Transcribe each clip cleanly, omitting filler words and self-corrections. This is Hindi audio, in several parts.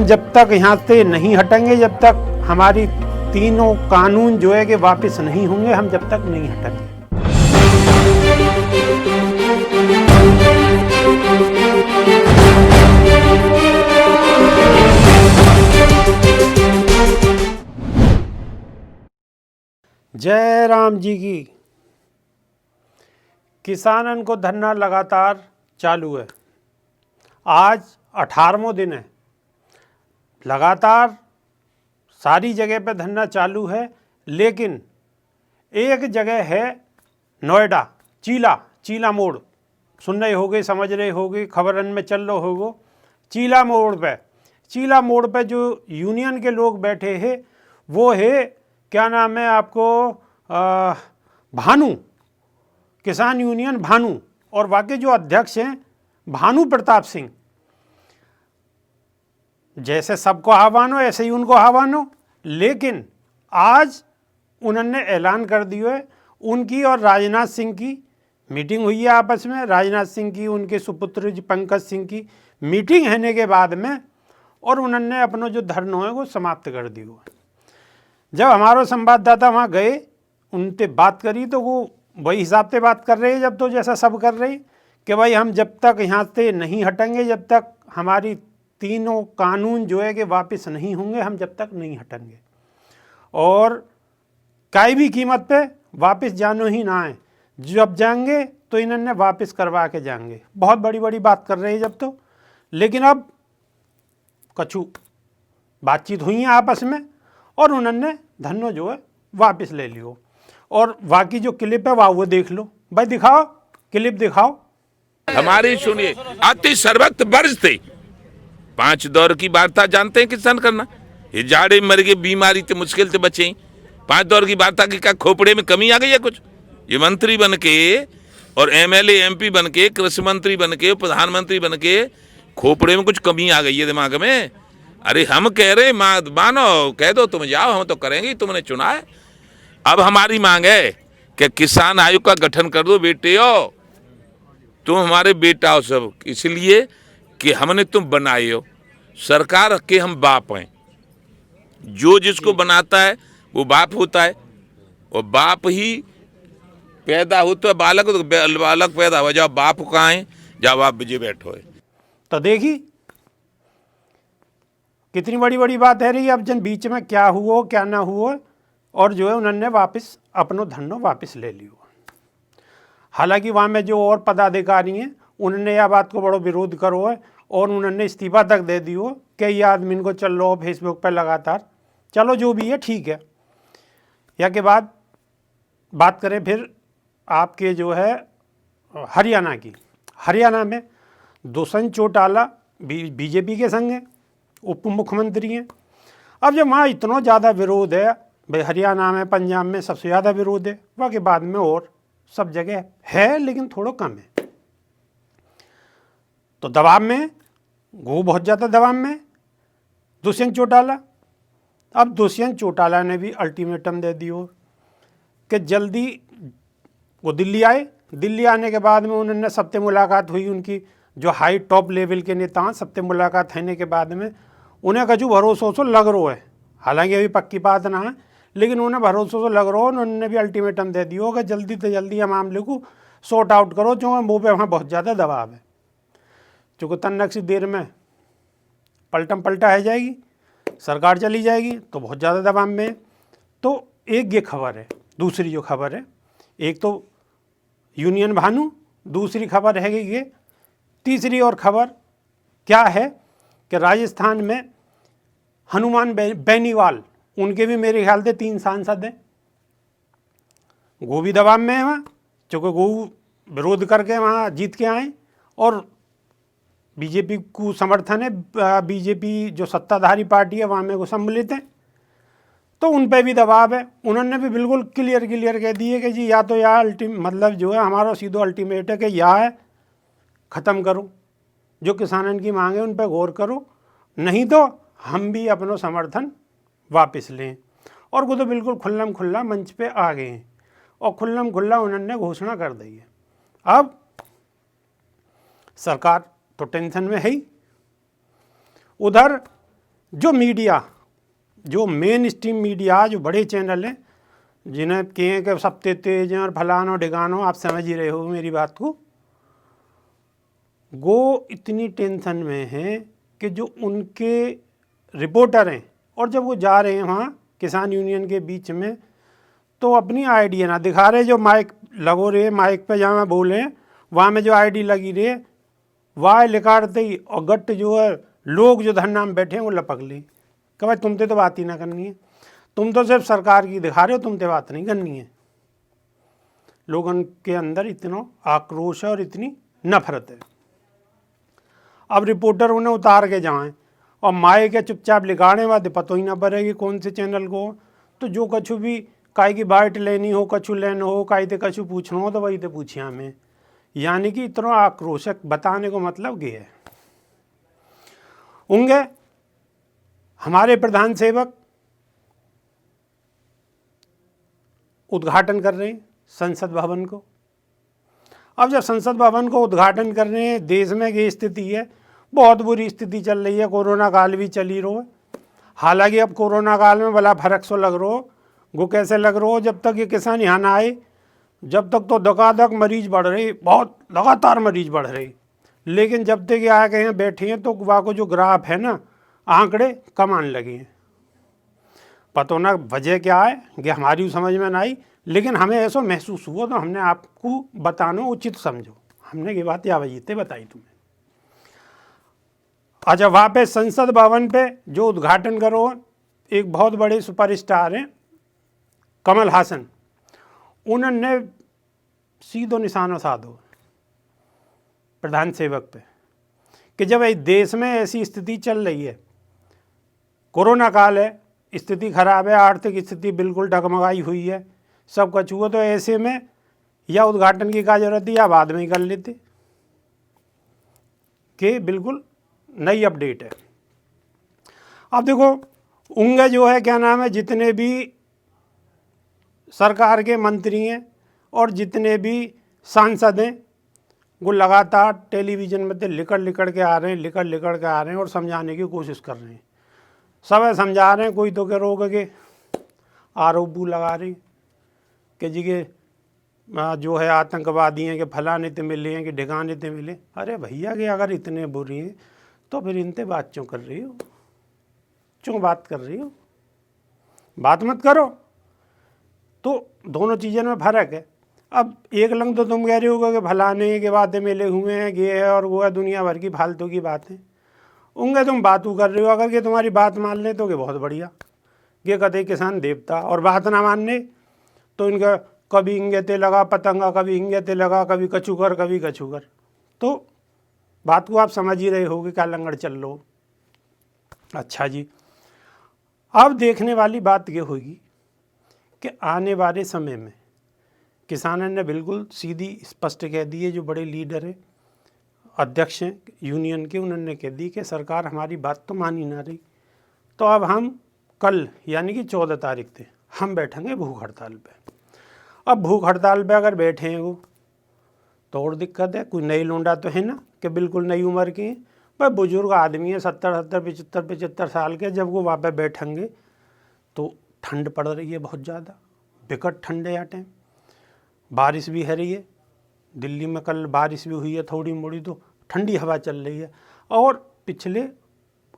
हम जब तक यहाँ से नहीं हटेंगे, जब तक हमारी तीनों कानून जो है कि वापस नहीं होंगे, हम जब तक नहीं हटेंगे। जय राम जी की। किसानन को धरना लगातार चालू है। आज 18वां दिन है। लगातार सारी जगह पे धरना चालू है, लेकिन एक जगह है नोएडा, चीला मोड़। सुन रहे होगे, समझ रहे होगे, खबरन में चल रहे होगो। चीला मोड़ पे जो यूनियन के लोग बैठे हैं वो है, क्या नाम है आपको, भानु, किसान यूनियन भानु, और बाकी जो अध्यक्ष हैं भानु प्रताप सिंह। जैसे सबको आह्वान हो ऐसे ही उनको आह्वान हो, लेकिन आज उन्होंने ऐलान कर दिया है, उनकी और राजनाथ सिंह की मीटिंग हुई है आपस में। राजनाथ सिंह की, उनके सुपुत्र पंकज सिंह की मीटिंग होने के बाद में, और उन्होंने अपना जो धरना है वो समाप्त कर दिया। जब हमारे संवाददाता वहाँ गए, उनसे बात करी तो वो वही हिसाब से बात कर रहे हैं जब तो जैसा सब कर रहे कि भाई हम जब तक यहाँ से नहीं हटेंगे, जब तक हमारी तीनों कानून जो है कि वापस नहीं होंगे, हम जब तक नहीं हटेंगे, और काई भी कीमत पे वापस जानो ही ना है। जब जाएंगे तो इन्होंने वापस करवा के जाएंगे। बहुत बड़ी बड़ी बात कर रहे हैं जब तो, लेकिन अब कछु बातचीत हुई है आपस में और उन्होंने धरना जो है वापस ले लियो। और बाकी जो क्लिप है वो देख लो। भाई दिखाओ, क्लिप दिखाओ। हमारी सुनिए, अति सर्वक्त वर्ष थे 5 दौर की वार्ता जानते हैं किसान करना। ये जाड़े मर गए, बीमारी से मुश्किल से बचे। 5 दौर की वार्ता की क्या खोपड़े में कमी आ गई है कुछ? ये मंत्री बन के और एमएलए एमपी बन के, कृषि मंत्री बन के, प्रधानमंत्री बन के, खोपड़े में कुछ कमी आ गई है दिमाग में? अरे हम कह रहे मानो, कह दो तुम जाओ, हम तो करेंगे, तुमने चुना है। अब हमारी मांग है कि किसान आयोग का गठन कर दो बेटे हो, तुम हमारे बेटा हो सब, इसलिए कि हमने तुम बनाए हो। सरकार के हम बाप हैं, जो जिसको बनाता है वो बाप होता है, और बाप ही पैदा हो तो बालक, तो बालक पैदा हो जाओ, बाप कहाँ है, जाओ आप विजय बैठो है। तो देखी कितनी बड़ी बड़ी बात है रही। अब जन बीच में क्या हुआ क्या ना हुआ, और जो है उन्होंने वापस अपनो धरना वापस ले लियो। हालांकि वहाँ में जो और पदाधिकारी हैं उन्होंने यह बात को बड़ो विरोध करो है, और उन्होंने इस्तीफा तक दे दियो कि ये आदमी इनको चल रहा हो फेसबुक पर लगातार। चलो जो भी है ठीक है। या के बाद बात करें फिर आपके जो है हरियाणा की। हरियाणा में दुष्यंत चौटाला बीजेपी के संग हैं, उप मुख्यमंत्री हैं। अब जब वहाँ इतना ज़्यादा विरोध है, भाई हरियाणा में, पंजाब में सबसे ज़्यादा विरोध है, वहाँ के बाद में और सब जगह है, लेकिन थोड़ा कम है। तो दबाव में, वो बहुत ज़्यादा दबाव में दुष्यंत चौटाला। अब दुष्यंत चौटाला ने भी अल्टीमेटम दे दिया कि जल्दी वो दिल्ली आए। दिल्ली आने के बाद में उन्होंने सबसे मुलाकात हुई, उनकी जो हाई टॉप लेवल के नेता हैं, सबसे मुलाकात होने के बाद में उन्हें कछु भरोसा लग रहा है। हालांकि अभी पक्की बात ना है, लेकिन उन्हें भरोसा लग रहा है। उन्होंने भी अल्टीमेटम दे दिया कि जल्दी से जल्दी हम मामले को सॉर्ट आउट करो, क्योंकि मुँह पे वहाँ बहुत ज़्यादा दबाव है। चूँकि तन्नक सी देर में पलटा है जाएगी, सरकार चली जाएगी, तो बहुत ज़्यादा दबाव में है। तो एक ये खबर है। दूसरी जो खबर है, एक तो यूनियन भानु, दूसरी खबर है ये, तीसरी और खबर क्या है कि राजस्थान में हनुमान बेनीवाल, उनके भी मेरे ख्याल से 3 सांसद हैं, वो भी दबाव में है वहाँ, चूँकि वो विरोध करके वहाँ जीत के आए, और बीजेपी को समर्थन है। बीजेपी जो सत्ताधारी पार्टी है वहाँ में वो सम्मिलित है, तो उन पे भी दबाव है। उन्होंने भी बिल्कुल क्लियर कह दिए कि जी या तो या मतलब जो है हमारा सीधो अल्टीमेट है कि या है ख़त्म करो, जो किसानन की मांग है उन पर गौर करो, नहीं तो हम भी अपना समर्थन वापस लें। और वो तो बिल्कुल खुल्लम खुल्ला मंच पे आ गए हैं, और खुल्लम खुल्ला उन्होंने घोषणा कर दी है। अब सरकार तो टेंशन में है ही। उधर जो मीडिया, जो मेन स्ट्रीम मीडिया, जो बड़े चैनल हैं जिन्हें कहें कि सबसे तेज हैं और फलानो ढिकानो, आप समझ ही रहे हो मेरी बात को, वो इतनी टेंशन में हैं कि जो उनके रिपोर्टर हैं और जब वो जा रहे हैं वहाँ किसान यूनियन के बीच में तो अपनी आईडी ना दिखा रहे, जो माइक लगो रहे, माइक पे जहाँ बोले वहाँ में जो आईडी लगी रहे वह लिखाड़ते ही और गट जो है लोग जो धरना में बैठे हैं वो लपक ली कि भाई तुमसे तो बात ही ना करनी है, तुम तो सिर्फ सरकार की दिखा रहे हो, तुमसे बात नहीं करनी है। लोगों के अंदर इतना आक्रोश है और इतनी नफरत है। अब रिपोर्टर उन्हें उतार के जाएं और माए के चुपचाप लिखाने बाद पता ही ना पड़ेगी कौन से चैनल को, तो जो कछु भी काई की बाइट लेनी हो, कछु लेना हो, काई ते कछु पूछना हो तो वही ते पूछिए हमें। यानी कि इतना आक्रोशक बताने को मतलब ये है। होंगे हमारे प्रधान सेवक उद्घाटन कर रहे हैं संसद भवन को। अब जब संसद भवन को उद्घाटन कर रहे हैं, देश में ये स्थिति है, बहुत बुरी स्थिति चल रही है, कोरोना काल भी चल ही रहा है। हालांकि अब कोरोना काल में भला फर्क सो लग रहा हो, वो कैसे लग रहा हो, जब तक ये किसान यहाँ ना आए जब तक तो धकाधक मरीज बढ़ रहे, बहुत लगातार मरीज बढ़ रहे, लेकिन जब तक ये आके यहाँ बैठे हैं तो वहाँ को जो ग्राफ है ना, आंकड़े कम आने लगे हैं। पता ना वजह क्या है, ये हमारी समझ में ना आई, लेकिन हमें ऐसा महसूस हुआ तो हमने आपको बताना उचित समझो, हमने ये बात या वजह बताई तुम्हें। अच्छा, वहाँ पे संसद भवन पे जो उद्घाटन करो, एक बहुत बड़े सुपरस्टार हैं कमल हासन, उन्होंने सीधो निशाना साधो प्रधान सेवक पे कि जब इस देश में ऐसी स्थिति चल रही है, कोरोना काल है, स्थिति खराब है, आर्थिक स्थिति बिल्कुल डगमगाई हुई है, सब कुछ हुआ, तो ऐसे में या उद्घाटन की क्या जरूरत थी या बाद में ही कर लेते, कि बिल्कुल नई अपडेट है। अब देखो उनके जो है क्या नाम है, जितने भी सरकार के मंत्री हैं और जितने भी सांसद हैं वो लगातार टेलीविज़न में तो लिकड़ के आ रहे हैं और समझाने की कोशिश कर रहे हैं। सब समझा रहे हैं, कोई तो के रोक के आरोप लगा रहे कि जी के जो है आतंकवादी हैं, कि फलाने ते मिले हैं, कि ढिकाने ते मिले। अरे भैया कि अगर इतने बुरी हैं तो फिर इनते बात क्यों कर रही हो, क्यों बात कर रही हो, बात मत करो। तो दोनों चीज़ों में फ़र्क है। अब एक लंग तो तुम कह रहे होगे कि फलाने के बातें मिले हुए हैं, ये है और वो है, दुनिया भर की फालतू की बातें उनके तुम बातू कर रहे हो। अगर ये तुम्हारी बात मान ले तो ये बहुत बढ़िया, ये कहते किसान देवता, और बात ना मानने तो इनका कभी इंगे ते लगा पतंगा, कभी इंगे ते लगा, कभी कछुकर, कभी कछुकर। तो बात को आप समझ ही रहे होगे क्या लंगड़ चल लो। अच्छा जी, अब देखने वाली बात ये होगी कि आने वाले समय में किसानों ने बिल्कुल सीधी स्पष्ट कह दी है, जो बड़े लीडर हैं, अध्यक्ष हैं यूनियन के, उन्होंने कह दी कि सरकार हमारी बात तो मान ही ना रही, तो अब हम कल यानी कि 14 तारीख थे हम बैठेंगे भूख हड़ताल पे। अब भूख हड़ताल पे अगर बैठे हैं वो तो और दिक्कत है, कोई नई लोंडा तो है ना कि बिल्कुल नई उम्र के हैं, भाई बुजुर्ग आदमी है 70, 75 साल के। जब वो वहाँ पे बैठेंगे तो ठंड पड़ रही है बहुत ज़्यादा, बिकट ठंड है यहाँ टाइम, बारिश भी है रही है, दिल्ली में कल बारिश भी हुई है थोड़ी मोड़ी, तो ठंडी हवा चल रही है। और पिछले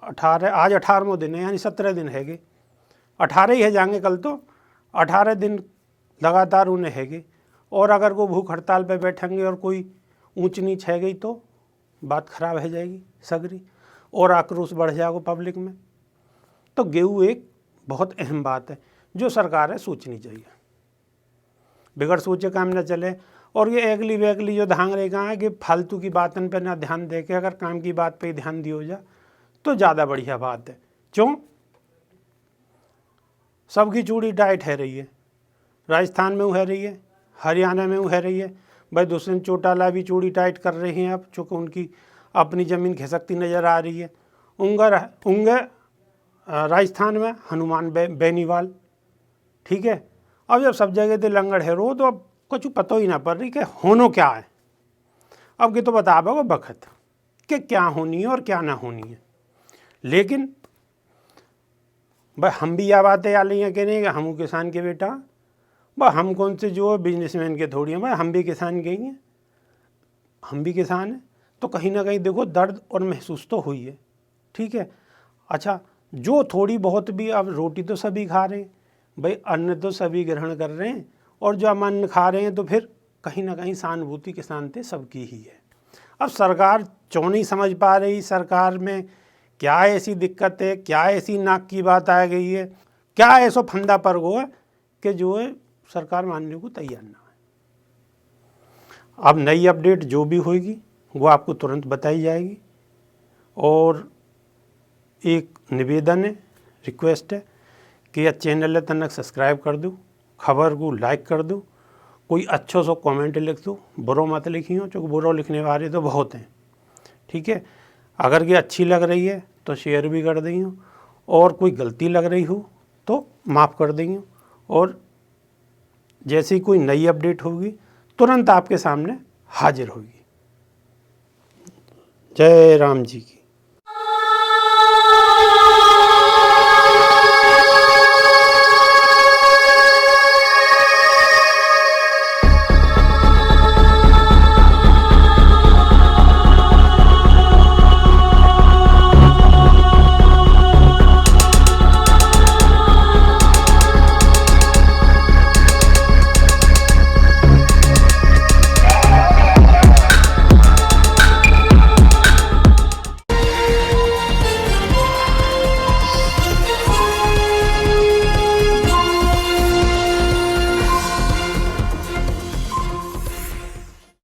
18 आज 18वां दिन है, यानी 17 दिन हैगे, 18 ही है जाएंगे कल, तो 18 दिन लगातार उन्हें हैगे। और अगर वो भूख हड़ताल पे बैठेंगे और कोई ऊंच नीच है गई तो बात खराब हो जाएगी सगरी, और आक्रोश बढ़ जाएगा पब्लिक में। तो गेहूँ एक बहुत अहम बात है जो सरकार है सोचनी चाहिए, बिगड़ सोचे काम न चले। और ये अगली वेगली जो धांग रहेगा है कि फालतू की बातन पे ना ध्यान दे के अगर काम की बात पे ध्यान दिया जा तो ज़्यादा बढ़िया बात है। क्यों? सबकी चूड़ी टाइट है रही है, राजस्थान में वो है रही है, हरियाणा में वो है रही है, भाई दुष्यंत चौटाला भी चूड़ी टाइट कर रहे हैं अब, चूँकि उनकी अपनी ज़मीन खिसकती नज़र आ रही है। उंगे राजस्थान में हनुमान बेनीवाल, ठीक है। अब जब सब जगह ते लंगड़ है रो तो अब कुछ पता ही ना पड़ रही कि होनो क्या है। अब के तो बता वो बखत कि क्या होनी है और क्या ना होनी है। लेकिन भाई हम भी यह बातें आ रही हैं कह रहे हैं कि हम किसान के बेटा, भाई हम कौन से जो बिजनेसमैन के थोड़ी हैं, भाई हम भी किसान के ही हैं, हम भी किसान हैं। तो कहीं ना कहीं देखो दर्द और महसूस तो हुई है, ठीक है। अच्छा, जो थोड़ी बहुत भी, अब रोटी तो सभी खा रहे हैं भाई, अन्न तो सभी ग्रहण कर रहे हैं, और जो हम अन्न खा रहे हैं तो फिर कहीं ना कहीं सहानुभूति किसान पे सबकी ही है। अब सरकार क्यों नहीं समझ पा रही, सरकार में क्या ऐसी दिक्कत है, क्या ऐसी नाक की बात आ गई है, क्या ऐसा फंदा पर गो है कि जो है सरकार मानने को तैयार ना है। अब नई अपडेट जो भी होगी वो आपको तुरंत बताई जाएगी। और एक निवेदन है, रिक्वेस्ट है कि यह चैनल तनक सब्सक्राइब कर दो, खबर को लाइक कर दो, कोई अच्छो सो कमेंट लिख दो, बुरो मत लिखियो, क्योंकि बुरो लिखने वाले तो बहुत हैं, ठीक है। अगर ये अच्छी लग रही है तो शेयर भी कर देंगे, और कोई गलती लग रही हो तो माफ़ कर देंगे। और जैसी कोई नई अपडेट होगी तुरंत आपके सामने हाजिर होगी। जय राम जी की।